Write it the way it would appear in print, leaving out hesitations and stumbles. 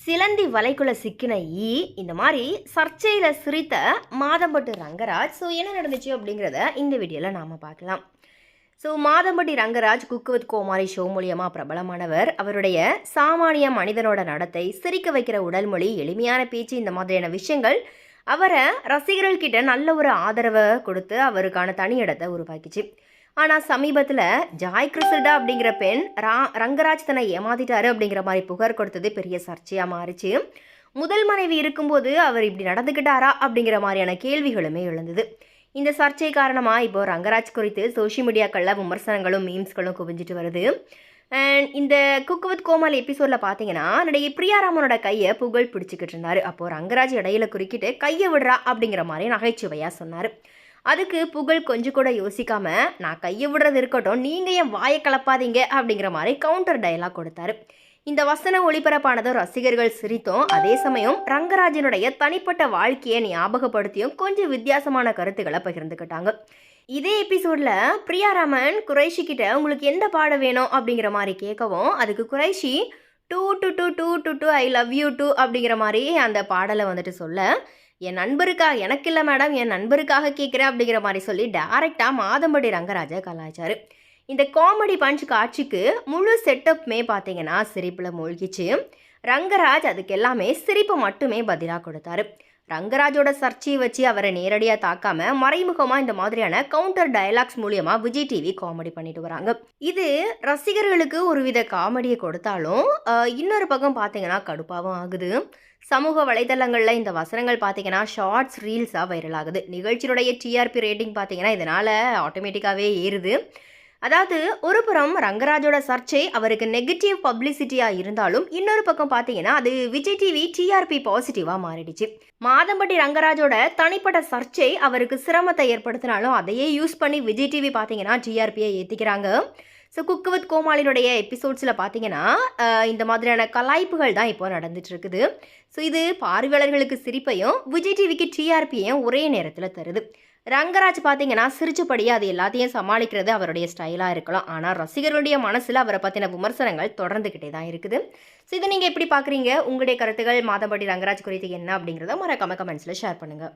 சிலந்தி வலைக்குள்ள சிக்கின இந்த மாதிரி சர்ச்சையில் சிரித்த மாதம்பட்டி ரங்கராஜ். ஸோ என்ன நடந்துச்சு அப்படிங்கிறத இந்த வீடியோவில் நாம் பார்க்கலாம். So Madhampatti Rangaraj cook with Comali show மூலியமாக பிரபலமானவர். அவருடைய சாமானிய மனிதனோட நடத்தை, சிரிக்க வைக்கிற உடல்மொழி, எளிமையான பேச்சு, இந்த மாதிரியான விஷயங்கள் அவரை ரசிகர்கள்கிட்ட நல்ல ஒரு ஆதரவை கொடுத்து அவருக்கான தனி இடத்தை உருவாக்கிச்சு. ஆனால் சமீபத்தில் ஜாய் கிறிசல்டா அப்படிங்கிற பெண் ரங்கராஜ் தன்னை ஏமாத்திட்டாரு அப்படிங்கிற மாதிரி புகார் கொடுத்தது பெரிய சர்ச்சையாக மாறிச்சு. முதல் மனைவி இருக்கும்போது அவர் இப்படி நடந்துக்கிட்டாரா அப்படிங்கிற மாதிரியான கேள்விகளுமே எழுந்தது. இந்த சர்ச்சை காரணமாக இப்போ ரங்கராஜ் குறித்து சோஷியல் மீடியாக்களில் விமர்சனங்களும் மீம்ஸ்களும் குவிஞ்சிட்டு வருது. அண்ட் இந்த குக் வித் கோமாளி எபிசோடில் பார்த்தீங்கன்னா நடிகை பிரியாராமனோட கையை புகழ் பிடிச்சிக்கிட்டு இருந்தார். அப்போது ரங்கராஜ் இடையில குறுக்கிட்டு கையை விடுறா அப்படிங்கிற மாதிரி நகைச்சுவையாக சொன்னார். அதுக்கு புகழ் கொஞ்சம் கூட யோசிக்காம, நான் கையை விடுறது இருக்கட்டும், நீங்கள் என் வாயை கலப்பாதீங்க அப்படிங்கிற மாதிரி கவுண்டர் டயலாக் கொடுத்தாரு. இந்த வசன ஒளிபரப்பானதும் ரசிகர்கள் சிரித்தும், அதே சமயம் ரங்கராஜனுடைய தனிப்பட்ட வாழ்க்கையை ஞாபகப்படுத்தியும் கொஞ்சம் வித்தியாசமான கருத்துக்களை பகிர்ந்துக்கிட்டாங்க. இதே எபிசோடில் பிரியாராமன் குறைஷி கிட்ட உங்களுக்கு எந்த பாடம் வேணும் அப்படிங்கிற மாதிரி கேட்கவும், அதுக்கு குறைஷி டூ டு டூ டூ டு டூ ஐ லவ் யூ டூ அப்படிங்கிற மாதிரி அந்த பாடலை வந்துட்டு சொல்ல, என் நண்பருக்காக, எனக்கு இல்லை மேடம், என் நண்பருக்காக கேட்குறேன் அப்படிங்கிற மாதிரி சொல்லி டைரெக்டாக மாதம்பட்டி ரங்கராஜை கலாய்ச்சார். இந்த காமெடி பஞ்ச் காட்சிக்கு முழு செட்டப்புமே பார்த்தீங்கன்னா சிரிப்பில் மூழ்கிச்சு. ரங்கராஜ் அதுக்கு எல்லாமே சிரிப்பு மட்டுமே பதிலாக கொடுத்தாரு. ரங்கராஜோட சர்ச்சையை வச்சு அவரை நேரடியாக தாக்காமல் மறைமுகமாக இந்த மாதிரியான கவுண்டர் டயலாக்ஸ் மூலியமாக விஜய் டிவி காமெடி பண்ணிட்டு வராங்க. இது ரசிகர்களுக்கு ஒரு வித காமெடியை கொடுத்தாலும் இன்னொரு பக்கம் பார்த்தீங்கன்னா கடுப்பாகவும் ஆகுது. சமூக வலைதளங்களில் இந்த வசனங்கள் பார்த்தீங்கன்னா ஷார்ட்ஸ், ரீல்ஸாக வைரல் ஆகுது. நிகழ்ச்சியுடைய டிஆர்பி ரேட்டிங் பார்த்தீங்கன்னா இதனால் ஆட்டோமேட்டிக்காகவே ஏறுது. அதாவது ஒரு புறம் ரங்கராஜோட சர்ச்சை அவருக்கு நெகட்டிவ் பப்ளிசிட்டியாக இருந்தாலும், இன்னொரு பக்கம் பார்த்தீங்கன்னா அது விஜய் டிவி டிஆர்பி பாசிட்டிவாக மாறிடுச்சு. மாதம்பட்டி ரங்கராஜோட தனிப்பட்ட சர்ச்சை அவருக்கு சிரமத்தை ஏற்படுத்தினாலும் அதையே யூஸ் பண்ணி விஜய் டிவி பார்த்தீங்கன்னா டிஆர்பியை ஏற்றிக்கிறாங்க. ஸோ குக் வித் கோமாளினுடைய எபிசோட்ஸில் பார்த்தீங்கன்னா இந்த மாதிரியான கலாய்ப்புகள் தான் இப்போ நடந்துட்டு இருக்குது. ஸோ இது பார்வையாளர்களுக்கு சிரிப்பையும் விஜய் டிவிக்கு டிஆர்பியையும் ஒரே நேரத்தில் தருது. ரங்கராஜ் பார்த்தீங்கன்னா சிரிச்சபடியாக அது எல்லாத்தையும் சமாளிக்கிறது அவருடைய ஸ்டைலாக இருக்கலாம். ஆனால் ரசிகர்களுடைய மனசில் அவரை பற்றின விமர்சனங்கள் தொடர்ந்துக்கிட்டே தான் இருக்குது. ஸோ இதை நீங்கள் எப்படி பார்க்குறீங்க? உங்களுடைய கருத்துக்கள் மாதம்பட்டி ரங்கராஜ் குறித்து என்ன அப்படிங்கிறத மறக்காம கமெண்ட்ஸில் ஷேர் பண்ணுங்கள்.